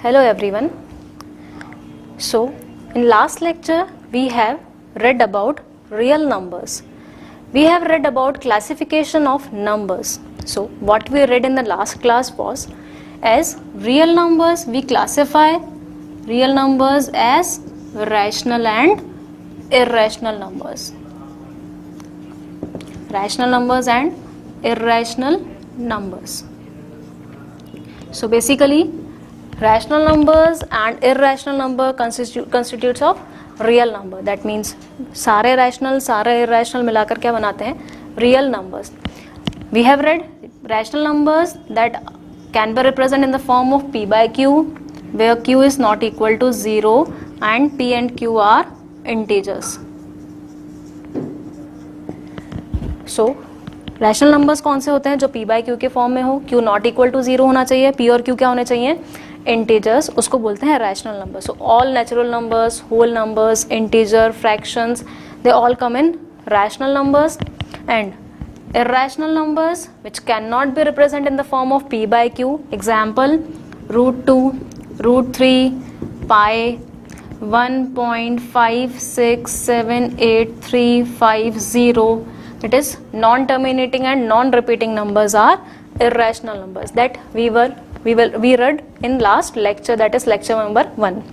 Hello everyone. So in last lecture we have read about real numbers. We have read about classification of numbers. So what we read in the last class was, as real numbers we classify real numbers as rational and irrational numbers. Rational numbers and irrational numbers. So basically rational numbers and irrational number constitutes of real number. That means सारे rational सारे irrational मिलाकर क्या बनाते हैं? Real numbers. We have read rational numbers that can be represented in the form of p by q, where q is not equal to 0 and p and q are integers. So rational numbers कौन से होते हैं? जो p by q के form में हो, q not equal to 0 होना चाहिए, p और q क्या होने चाहिए? इंटीजर्स, उसको बोलते हैं rational numbers. So all natural numbers, whole numbers, integer, fractions, they all come in rational numbers. And irrational numbers which cannot be represented in the form of p by q. Example: root 2, root 3, pi, 1.567835. It is non-terminating and non-repeating numbers are irrational numbers that we read in last lecture, that is lecture number 1.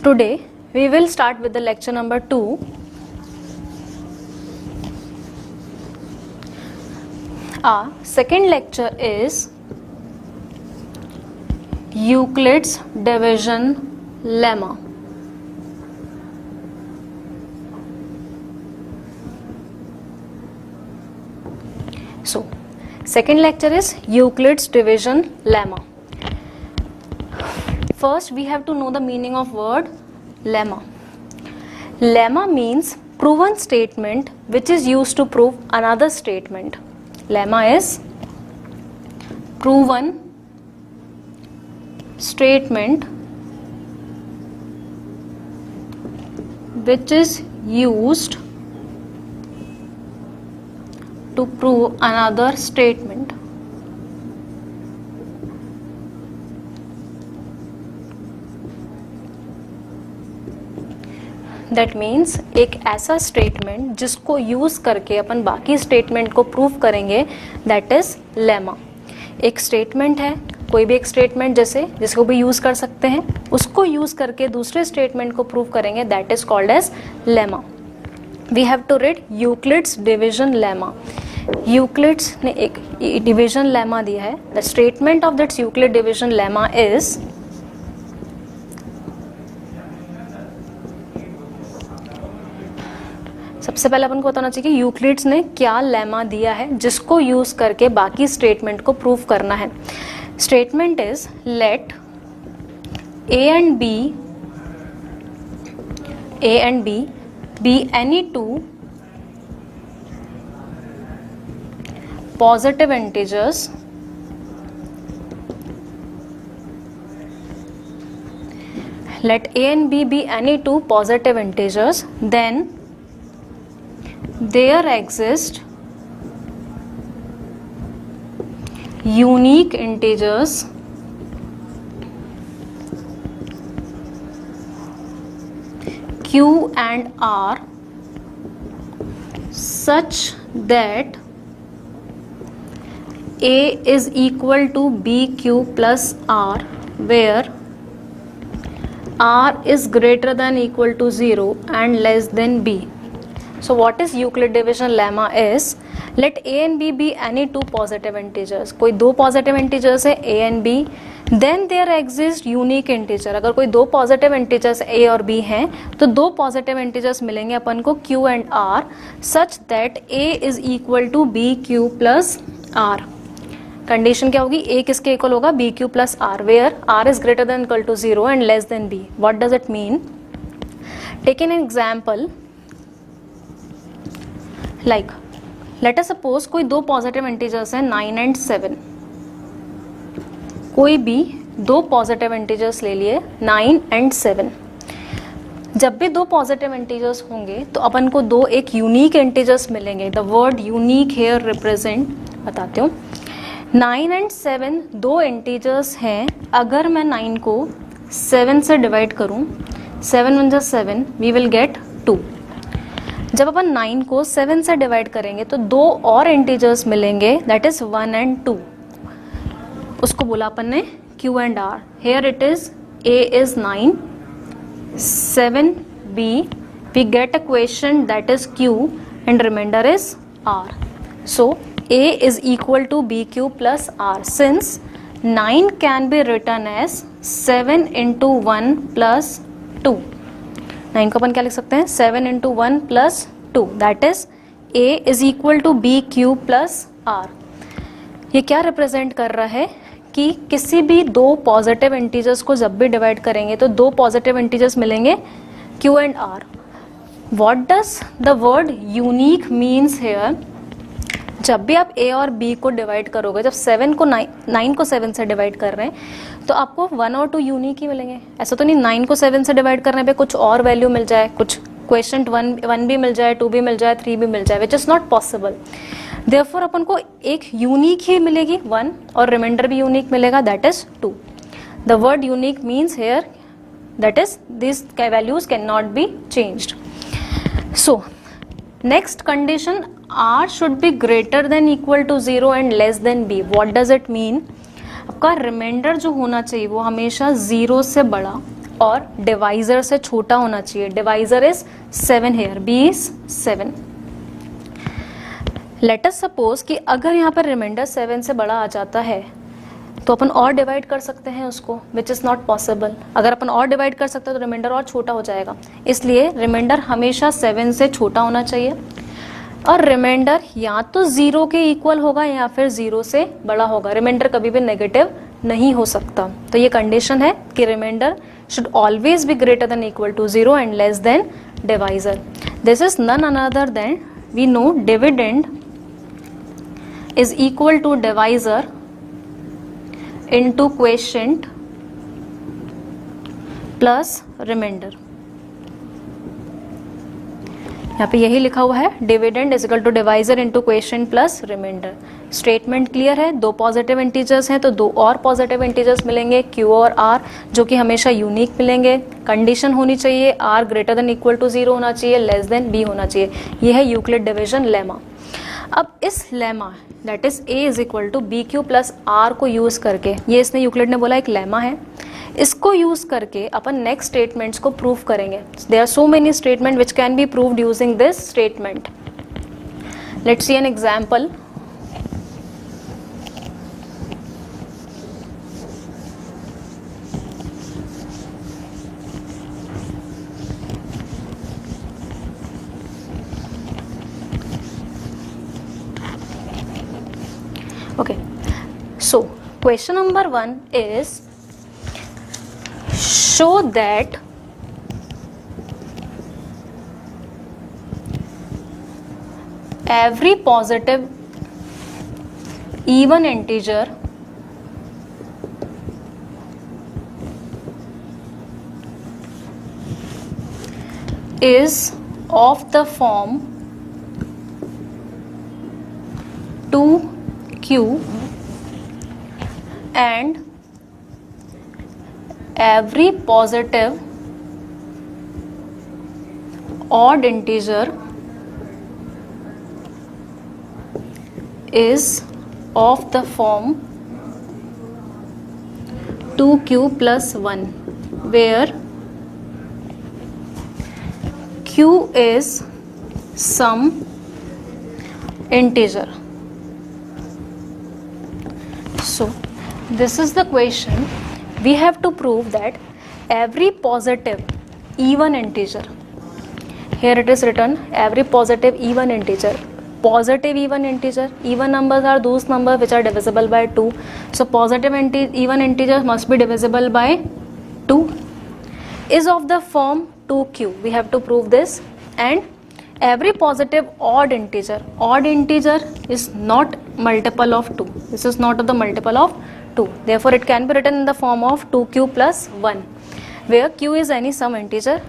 Today we will start with the lecture number 2. Our second lecture is Euclid's division lemma. So, second lecture is Euclid's division lemma. First, we have to know the meaning of word lemma. Lemma means proven statement which is used to prove another statement. Lemma is proven statement which is used to prove another statement. That means एक ऐसा statement जिसको use करके अपन बाकी statement को prove करेंगे, that is lemma. एक statement है, कोई भी एक स्टेटमेंट जैसे जिसको भी यूज कर सकते हैं, उसको यूज करके दूसरे स्टेटमेंट को प्रूव करेंगे, that is called as lemma. We have to read Euclid's division lemma. Euclid's ने एक डिविजन लेमा दिया है. The statement of that Euclid division lemma is, सबसे पहले अपन को बताना चाहिए कि यूक्लिड्स ने क्या लेमा दिया है जिसको यूज करके बाकी स्टेटमेंट को प्रूव करना है. Statement is let a and b be any two positive integers let a and b be any two positive integers, then there exist unique integers q and r such that a is equal to bq plus r, where r is greater than equal to 0 and less than b. So what is Euclid division lemma is, let a and b be any two positive integers. कोई दो positive integers है a and b, then there exists unique integer. अगर कोई दो positive integers a और b हैं तो दो positive integers मिलेंगे अपन को q and r such that a is equal to bq plus r. Condition क्या होगी? a किसके इक्वल होगा? bq plus r, where r is greater than equal to 0 and less than b. What does it mean? Take an example. Like, let us suppose कोई दो positive integers हैं 9 and 7. कोई भी दो पॉजिटिव इंटीजर्स ले लिए 9 and 7. जब भी दो पॉजिटिव इंटीजर्स होंगे तो अपन को दो एक यूनिक इंटीजर्स मिलेंगे. The word unique here represent बताते हूँ. 9 एंड 7 दो इंटीजर्स हैं. अगर मैं 9 को 7 से डिवाइड करूं, 7 वन जा 7, वी विल गेट 2. जब अपन 9 को 7 से डिवाइड करेंगे तो दो और इंटीजर्स मिलेंगे, दैट इज 1 एंड 2. उसको बोला अपन ने Q and R. Here it is A is 9, 7B, we get a question that is Q and remainder is R. So A is equal to BQ plus R. Since 9 can be written as 7 into 1 plus 2. 9 को अपन क्या लिख सकते हैं? 7 into 1 plus 2. That is A is equal to BQ plus R. ये क्या represent कर रहा है कि किसी भी दो पॉजिटिव इंटीजर्स को जब भी डिवाइड करेंगे तो दो पॉजिटिव इंटीजर्स मिलेंगे Q and R. What does the word unique means here? जब भी आप A और B को डिवाइड करोगे, जब 7 को 9 को 7 से डिवाइड कर रहे हैं तो आपको 1 और 2 यूनिक ही मिलेंगे. ऐसा तो नहीं 9 को 7 से डिवाइड करने पे कुछ और वैल्यू मिल जाए, कुछ क्वेश्चन 1 भी मिल जाए, 2 भी मिल जाए, 3 भी मिल जाए, which is not possible. Therefore अपन को एक यूनिक ही मिलेगी 1 और रिमाइंडर भी यूनिक मिलेगा, that is 2. The word unique means here that is this values can not be changed. So next condition, R should be greater than equal to 0 and less than B. What does it mean? आपका remainder जो होना चाहिए वो हमेशा 0 से बड़ा और divisor से छोटा होना चाहिए. Divisor is 7 here, B is 7. Let us suppose कि अगर यहाँ पर रिमाइंडर 7 से बड़ा आ जाता है तो अपन और डिवाइड कर सकते हैं उसको, विच इज़ नॉट पॉसिबल. अगर अपन और डिवाइड कर सकते हैं तो रिमाइंडर और छोटा हो जाएगा. इसलिए रिमाइंडर हमेशा 7 से छोटा होना चाहिए और रिमाइंडर या तो 0 के इक्वल होगा या फिर 0 से बड़ा होगा. रिमाइंडर कभी भी नेगेटिव नहीं हो सकता. तो ये कंडीशन है कि remainder should always be greater than equal to 0 and less than divisor. This is none another than, we know dividend is equal to divisor into quotient plus remainder. यहाँ पे यही लिखा हुआ है, dividend is equal to divisor into question plus remainder. Statement clear है. दो positive integers हैं तो दो और पॉजिटिव इंटीजर्स मिलेंगे Q और R, जो कि हमेशा यूनिक मिलेंगे. कंडीशन होनी चाहिए R greater than equal to 0 होना चाहिए, लेस देन B होना चाहिए. यह है यूक्लिड डिवीजन लेमा. अब इस lemma that is A is equal to BQ plus R को यूज करके, ये इसने यूक्लिड ने बोला एक लेमा है, इसको यूज करके अपन नेक्स्ट स्टेटमेंट्स को प्रूव करेंगे. There are so many statement which can be proved using this statement. Let's see an example. Okay, so question number 1 is show that every positive even integer is of the form 2Q and every positive odd integer is of the form 2Q plus 1, where Q is some integer. So this is the question. We have to prove that every positive even integer, here it is written every positive even integer. Positive even integer, even numbers are those numbers which are divisible by 2. So positive even integer must be divisible by 2, is of the form 2Q. We have to prove this. And every positive odd integer is not multiple of 2. This is not of the multiple of 2. Therefore it can be written in the form of 2Q plus 1, where Q is any some integer.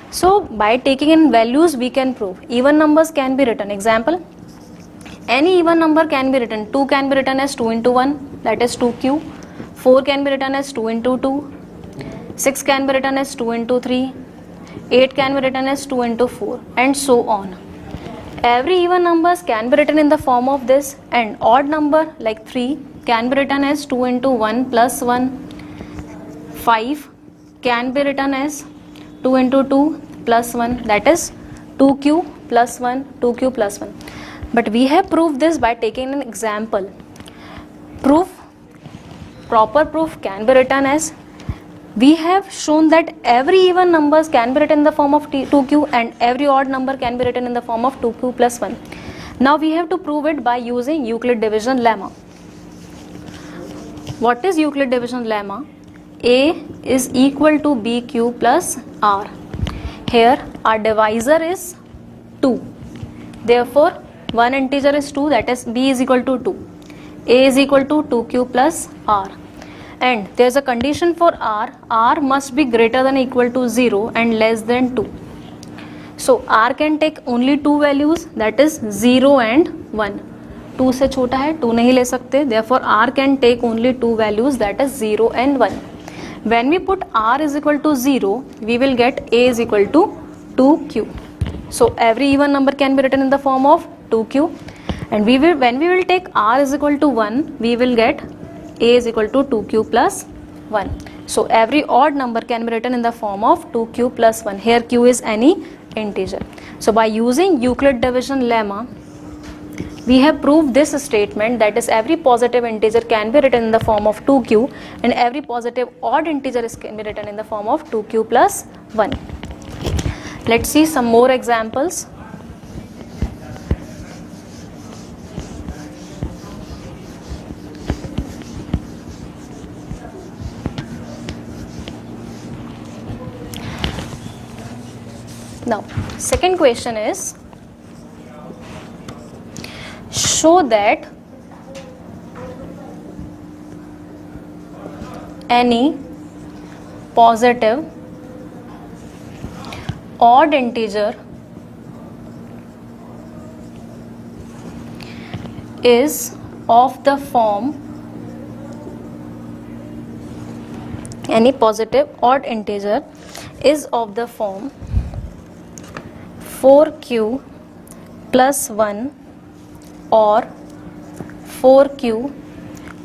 So by taking in values we can prove even numbers can be written. Example, Any even number can be written. 2 can be written as 2 into 1, that is 2q. 4 can be written as 2 into 2. 6 can be written as 2 into 3. 8 can be written as 2 into 4, and so on. Every even numbers can be written in the form of this, and odd number like 3 can be written as 2 into 1 plus 1. 5 can be written as 2 into 2 plus 1, that is 2q plus 1, 2q plus 1. But we have proved this by taking an example. Proper proof can be written as, we have shown that every even numbers can be written in the form of 2q and every odd number can be written in the form of 2q plus 1. Now we have to prove it by using Euclid division lemma. What is Euclid division lemma? A is equal to bq plus r. Here our divisor is 2. Therefore one integer is 2, that is b is equal to 2. A is equal to 2q plus r. And there is a condition for r must be greater than or equal to 0 and less than 2. So r can take only two values, that is 0 and 1. 2 से छोटा है, 2 नहीं ले सकते, therefore r can take only two values, that is 0 and 1. When we put r is equal to 0, we will get a is equal to 2q. So every even number can be written in the form of 2q, and when we will take r is equal to 1, we will get a is equal to 2q plus 1. So every odd number can be written in the form of 2q plus 1. Here q is any integer. So by using Euclid division lemma, we have proved this statement, that is every positive integer can be written in the form of 2q and every positive odd integer can be written in the form of 2q plus 1. Let's see some more examples. Now, second question is, show that any positive odd integer is of the form, any positive odd integer is of the form 4q plus 1 or 4q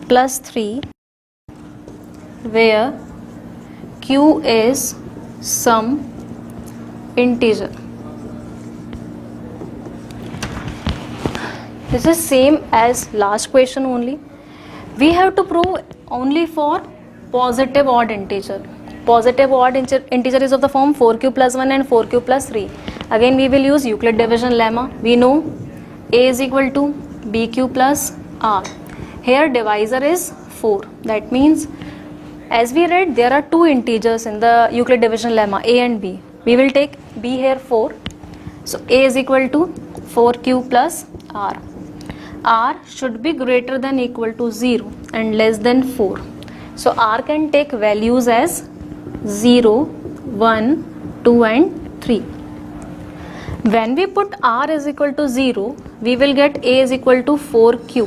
plus 3, where q is some integer. This is same as last question only. We have to prove only for positive odd integer. Positive odd integer is of the form 4q plus 1 and 4q plus 3. Again we will use Euclid division lemma. We know a is equal to bq plus r. Here divisor is 4. That means, as we read, there are two integers in the Euclid division lemma, a and b. We will take b here 4. So a is equal to 4q plus r. R should be greater than or equal to 0 and less than 4. So r can take values as 0, 1, 2 and 3. When we put r is equal to 0, we will get a is equal to 4q.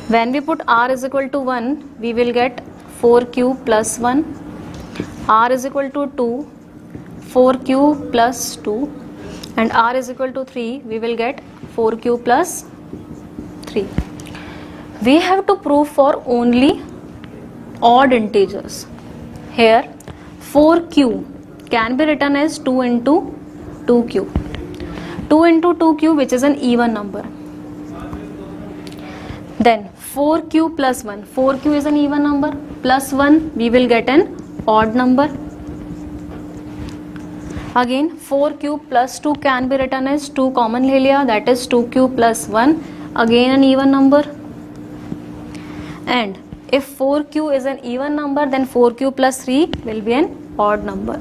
When we put r is equal to 1, we will get 4q plus 1. R is equal to 2, 4q plus 2. And r is equal to 3, we will get 4q plus 3. We have to prove for only odd integers. Here 4q can be written as 2 into 2q. 2 into 2q, which is an even number. Then 4q plus 1. 4q is an even number. Plus 1, we will get an odd number. Again 4q plus 2 can be written as 2 common ले लिया, that is 2q plus 1. Again an even number. And if 4q is an even number, then 4q plus 3 will be an odd number.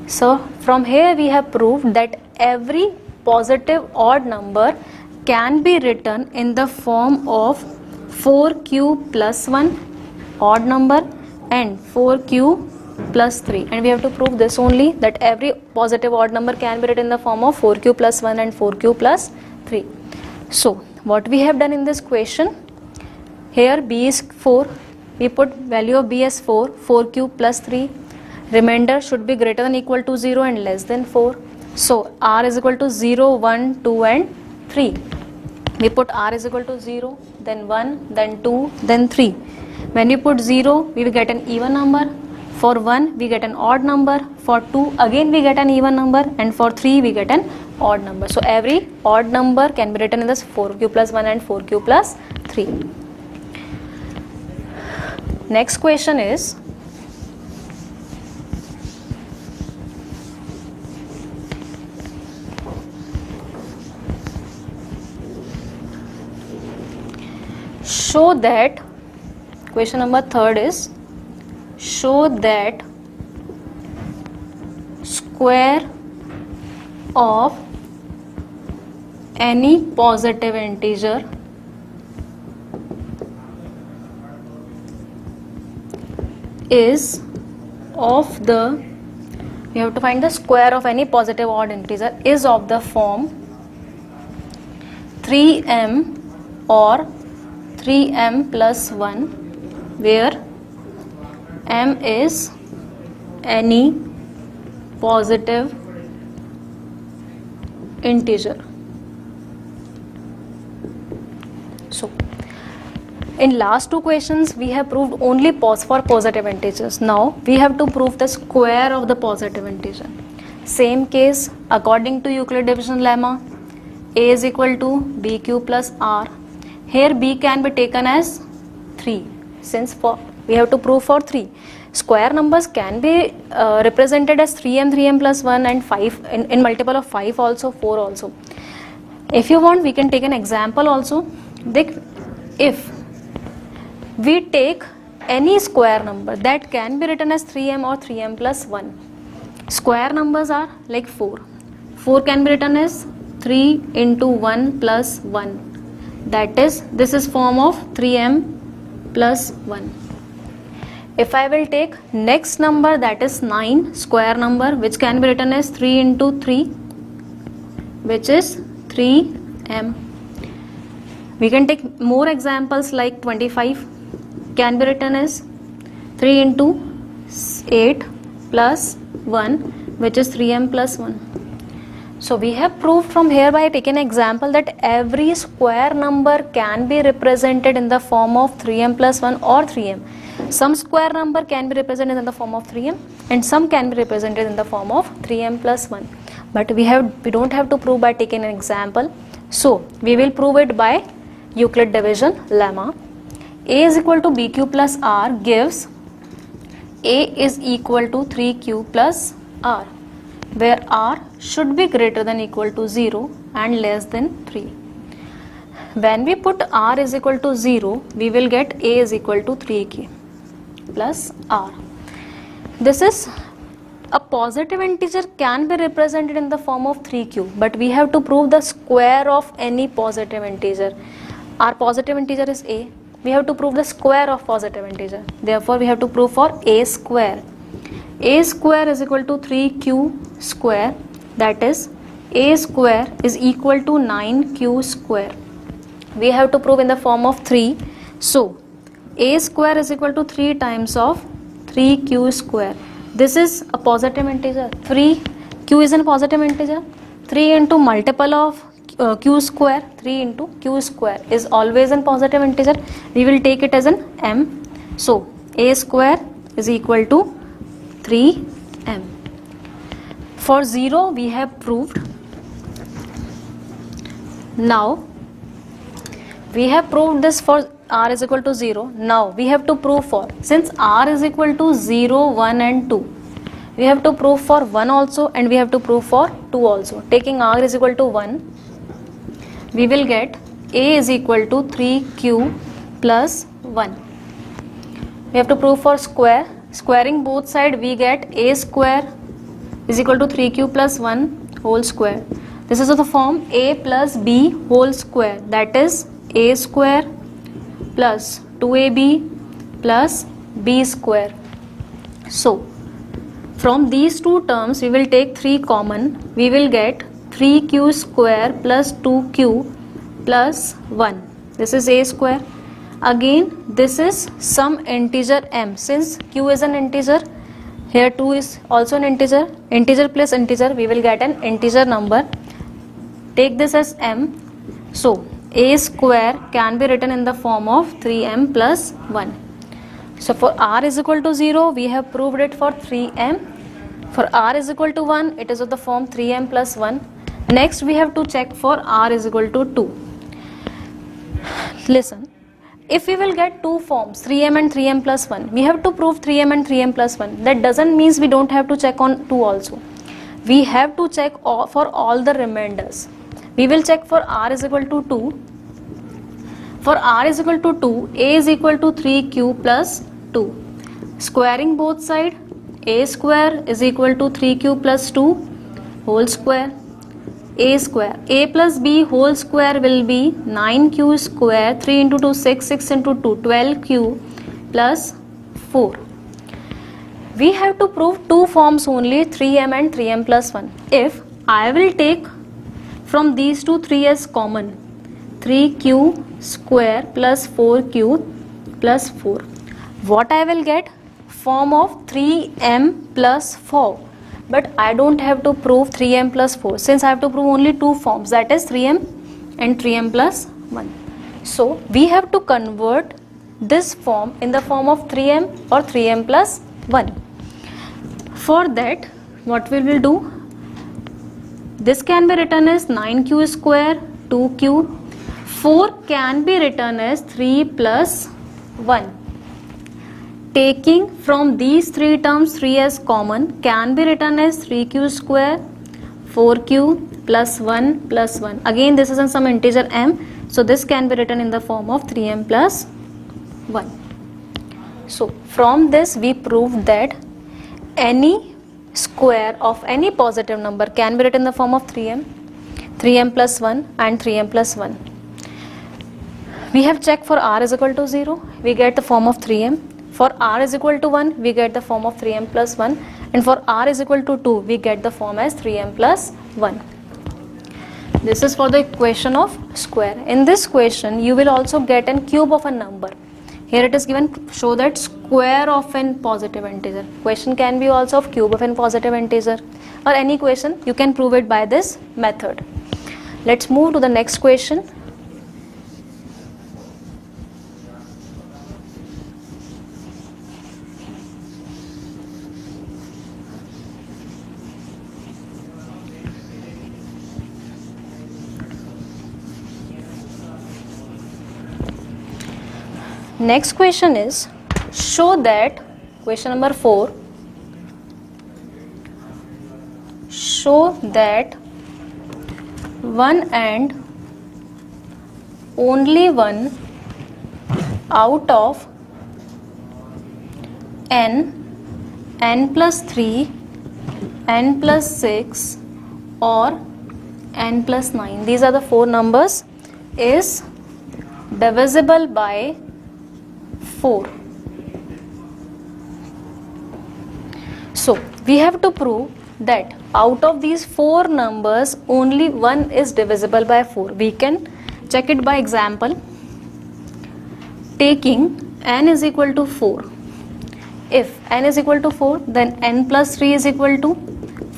So from here we have proved that every positive odd number can be written in the form of 4q plus 1 odd number and 4q plus 3, and we have to prove this only, that every positive odd number can be written in the form of 4q plus 1 and 4q plus 3. So what we have done in this question, here b is 4, we put value of b as 4, 4q plus 3, remainder should be greater than equal to 0 and less than 4. So r is equal to 0, 1, 2 and 3. We put r is equal to 0, then 1, then 2, then 3. When we put 0, we will get an even number. For 1, we get an odd number. For 2, again we get an even number. And for 3, we get an odd number. So every odd number can be written in this 4q plus 1 and 4q plus 3. Next question is, show that, question number 3rd is, show that square of any positive integer is of the, we have to find the square of any positive odd integer is of the form 3m or 3m plus 1, where m is any positive integer. So in last two questions we have proved only for positive integers. Now we have to prove the square of the positive integer. Same case, according to Euclid division lemma, a is equal to bq plus r. Here b can be taken as 3, since we have to prove for 3. Square numbers can be represented as 3m, 3m plus 1 and 5 in multiple of 5 also, 4 also. If you want, we can take an example also. If we take any square number that can be written as 3m or 3m plus 1. Square numbers are like 4. 4 can be written as 3 into 1 plus 1. That is, this is form of 3m plus 1. If I will take next number, that is 9, square number, which can be written as 3 into 3, which is 3m. We can take more examples like 25, can be written as 3 into 8 plus 1, which is 3m plus 1. So we have proved from here by taking an example that every square number can be represented in the form of 3m plus 1 or 3m. Some square number can be represented in the form of 3m and some can be represented in the form of 3m plus 1. But we don't have to prove by taking an example. So we will prove it by Euclid division lemma. A is equal to bq plus r gives a is equal to 3q plus r, where r should be greater than equal to 0 and less than 3. When we put r is equal to 0, we will get a is equal to 3q plus r. This is a positive integer can be represented in the form of 3q, but we have to prove the square of any positive integer. Our positive integer is a. We have to prove the square of positive integer. Therefore, we have to prove for a square. A square is equal to 3q square, that is a square is equal to 9q square. We have to prove in the form of 3. So a square is equal to 3 times of 3q square. This is a positive integer. 3q is a positive integer. 3 into multiple of q square, 3 into q square is always a positive integer. We will take it as an m. So a square is equal to 3m. For 0 we have proved. Now we have proved this for r is equal to 0. Now we have to prove for, since r is equal to 0, 1 and 2, we have to prove for 1 also and we have to prove for 2 also. Taking r is equal to 1, we will get a is equal to 3q plus 1. We have to prove for square. Squaring both sides, we get a square is equal to 3q plus 1 whole square. This is of the form a plus b whole square, that is a square plus 2ab plus b square. So From these two terms we will take 3 common. We will get 3q square plus 2q plus 1. This is a square. Again this is some integer m. Since q is an integer, here 2 is also an integer. Integer plus integer, we will get an integer number. Take this as m. So a square can be written in the form of 3m plus 1. So for r is equal to 0, we have proved it for 3m. For r is equal to 1, it is of the form 3m plus 1. Next we have to check for r is equal to 2. Listen, if we will get two forms 3m and 3m plus 1, we have to prove 3m and 3m plus 1. That doesn't mean we don't have to check on 2 also. We have to check for all the remainders. We will check for r is equal to 2. For r is equal to 2, a is equal to 3q plus 2. Squaring both sides, a square is equal to 3q plus 2 whole square. A square, a plus b whole square will be 9q square, 3 into 2 6, 6 into 2 12q plus 4. We have to prove two forms only, 3m and 3m plus 1. If I will take from these two 3 as common, 3q square plus 4q plus 4, what I will get? Form of 3m plus 4. But I don't have to prove 3m plus 4, since I have to prove only two forms, that is 3m and 3m plus 1. So we have to convert this form in the form of 3m or 3m plus 1. For that, what we will do? This can be written as 9q square, 2q. 4 can be written as 3 plus 1. Taking from these three terms 3 as common, can be written as 3q square, 4q plus 1 plus 1. Again this is in some integer m, so this can be written in the form of 3m plus 1. So from this we proved that any square of any positive number can be written in the form of 3m, 3m plus 1 and 3m plus 1. We have checked for r is equal to 0, we get the form of 3m. For r is equal to 1, we get the form of 3m plus 1, and for r is equal to 2, we get the form as 3m plus 1. This is for the equation of square. In this question, you will also get a cube of a number. Here it is given, show that square of a positive integer. Question can be also of cube of a positive integer, or any question, you can prove it by this method. Let's move to the next question. Next question is, show that, question number 4, show that one and only one out of n, n plus 3, n plus 6 or n plus 9, these are the 4 numbers, is divisible by 4. So we have to prove that out of these 4 numbers only one is divisible by 4. We can check it by example. Taking n is equal to 4. If n is equal to 4, then n plus 3 is equal to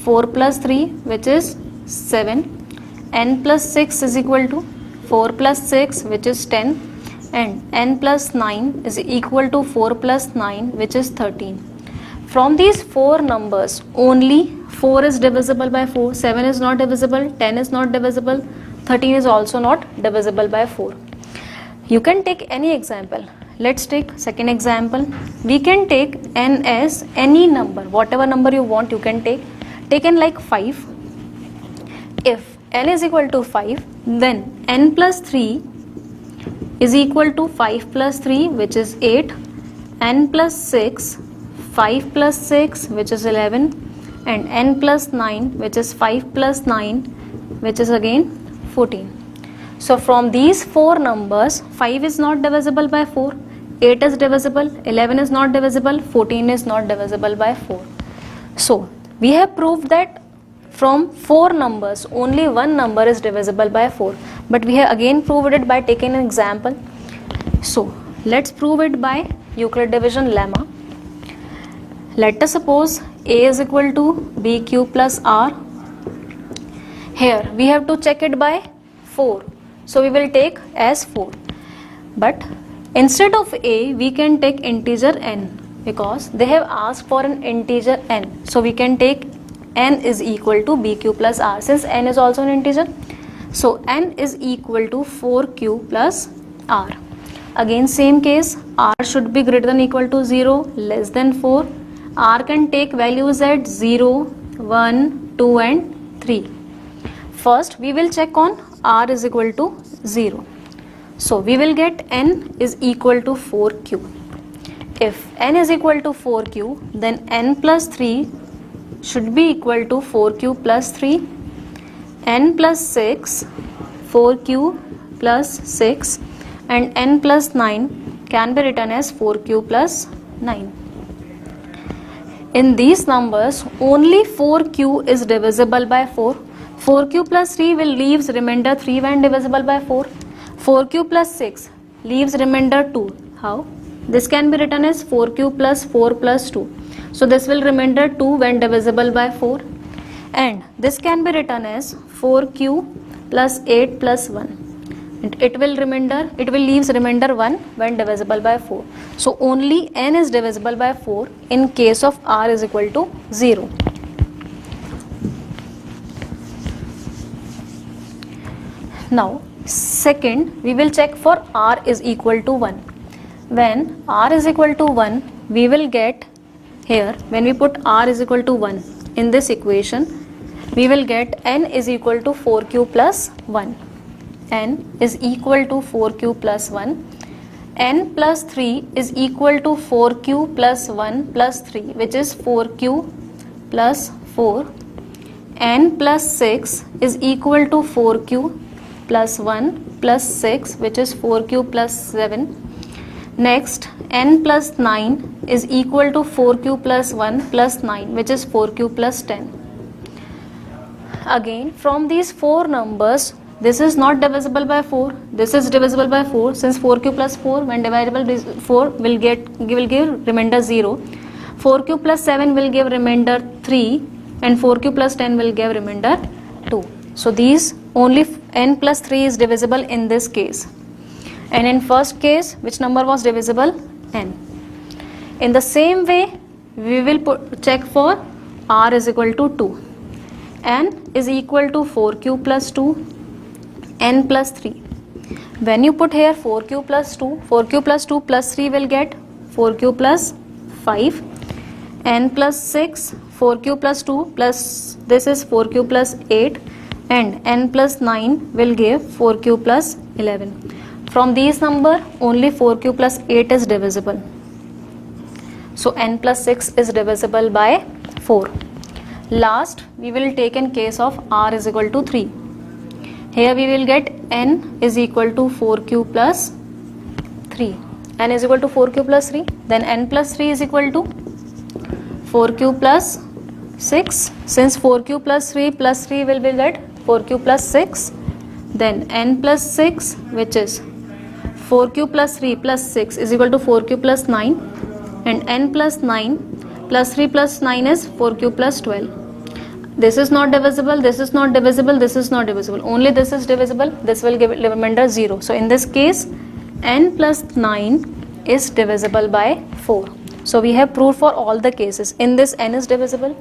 4 plus 3, which is 7. N plus 6 is equal to 4 plus 6, which is 10. And n plus 9 is equal to 4 plus 9, which is 13. From these 4 numbers, only 4 is divisible by 4, 7 is not divisible, 10 is not divisible, 13 is also not divisible by 4. You can take any example. Let's take second example. We can take n as any number, whatever number you want you can take. Take n like 5. If n is equal to 5, then n plus 3 is equal to 5 plus 3, which is 8, n plus 6, 5 plus 6, which is 11, and n plus 9, which is 5 plus 9, which is again 14. So from these 4 numbers, 5 is not divisible by 4, 8 is divisible, 11 is not divisible, 14 is not divisible by 4. So we have proved that from 4 numbers only one number is divisible by 4, but we have again proved it by taking an example. So let's prove it by Euclid division lemma. Let us suppose a is equal to bq plus r. Here we have to check it by 4, so we will take as 4, but instead of a we can take integer n, because they have asked for an integer n, so we can take n is equal to bq plus r, since n is also an integer. So n is equal to 4q plus r. Again same case, r should be greater than equal to 0, less than 4. R can take values at 0, 1, 2 and 3. First we will check on r is equal to 0. So we will get n is equal to 4q. If n is equal to 4q, then n plus 3 should be equal to 4q plus 3, n plus 6, 4q plus 6, and n plus 9 can be written as 4q plus 9. In these numbers, only 4q is divisible by 4. 4q plus 3 will leaves remainder 3 when divisible by 4. 4q plus 6 leaves remainder 2. How? This can be written as 4q plus 4 plus 2. So this will remainder 2 when divisible by 4. And this can be written as 4q plus 8 plus 1. And it will leaves remainder 1 when divisible by 4. So only n is divisible by 4 in case of r is equal to 0. Now second we will check for r is equal to 1. When r is equal to 1, we will get here, when we put r is equal to 1 in this equation, we will get n is equal to 4q plus 1. N is equal to 4q plus 1. N plus 3 is equal to 4q plus 1 plus 3, which is 4q plus 4. N plus 6 is equal to 4q plus 1 plus 6, which is 4q plus 7. Next, n plus 9 is equal to 4q plus 1 plus 9, which is 4q plus 10. Again, from these 4 numbers, this is not divisible by 4, this is divisible by 4, since 4q plus 4 when divided by 4 will give remainder 0. 4q plus 7 will give remainder 3, and 4q plus 10 will give remainder 2. So these only n plus 3 is divisible in this case. And in first case, which number was divisible? N. In the same way, we will check for r is equal to 2. N is equal to 4q plus 2, n plus 3. When you put here 4q plus 2, 4q plus 2 plus 3 will get 4q plus 5, n plus 6, 4q plus 2 plus this is 4q plus 8, and n plus 9 will give 4q plus 11. From these number, only 4q plus 8 is divisible. So n plus 6 is divisible by 4. Last, we will take in case of r is equal to 3. Here we will get n is equal to 4q plus 3. N is equal to 4q plus 3. Then n plus 3 is equal to 4q plus 6. Since 4q plus 3 will be get 4q plus 6. Then n plus 6, which is 4q plus 3 plus 6 is equal to 4q plus 9. And n plus 9 plus 3 plus 9 is 4q plus 12. This is not divisible, this is not divisible, this is not divisible. Only this is divisible, this will give remainder 0. So in this case, n plus 9 is divisible by 4. So we have proved for all the cases. In this n is divisible,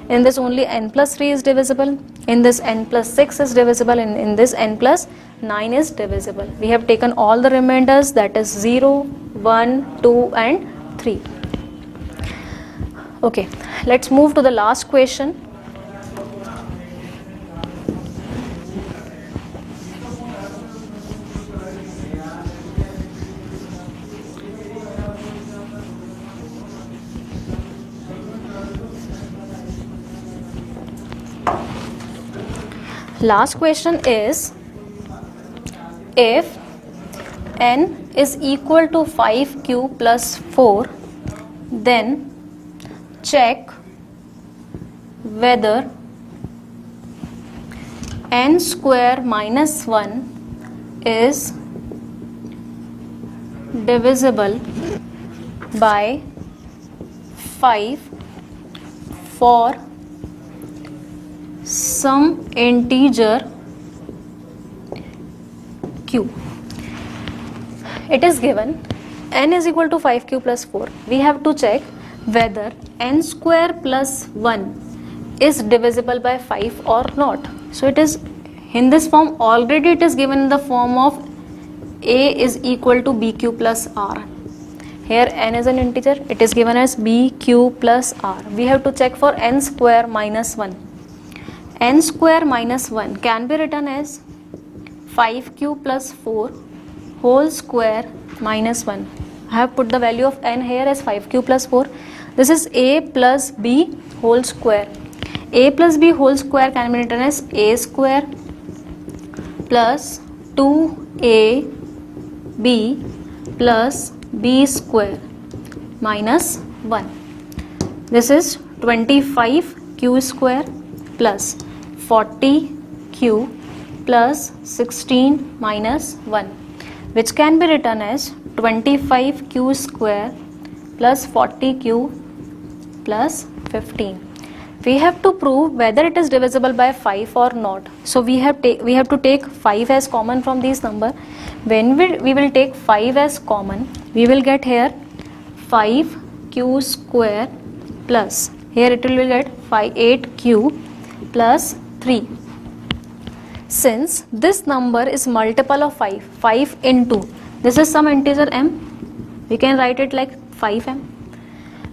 in this only n plus 3 is divisible, in this n plus 6 is divisible, and in this n plus 9 is divisible. We have taken all the remainders, that is 0, 1, 2 and 3. Okay, let's move to the last question. Last question is, if n is equal to 5q plus 4, then check whether n square minus 1 is divisible by 5 for some integer q. It is given n is equal to 5q plus 4. We have to check whether n square plus 1 is divisible by 5 or not. So it is in this form. Already it is given in the form of a is equal to bq plus r. Here n is an integer, it is given as bq plus r. We have to check for n square minus 1. N square minus 1 can be written as 5q plus 4 whole square minus 1. I have put the value of n here as 5q plus 4. This is a plus b whole square. A plus b whole square can be written as a square plus 2ab plus b square minus 1. This is 25q square plus 40q plus 16 minus 1, which can be written as 25q square plus 40q plus 15. We have to prove whether it is divisible by 5 or not. So we have to take 5 as common from these number. When we will take 5 as common, we will get here 5q square plus, here it will get 8q plus 3. Since this number is multiple of 5 into, this is some integer m, we can write it like 5m.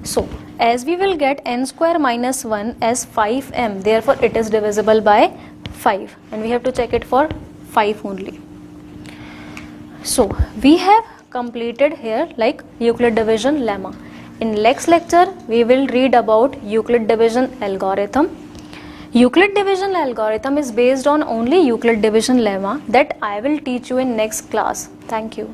So as we will get n square minus 1 as 5m, therefore it is divisible by 5, and we have to check it for 5 only. So we have completed here like Euclid division lemma. In next lecture we will read about Euclid division algorithm. Euclid division algorithm is based on only Euclid division lemma that I will teach you in next class. Thank you.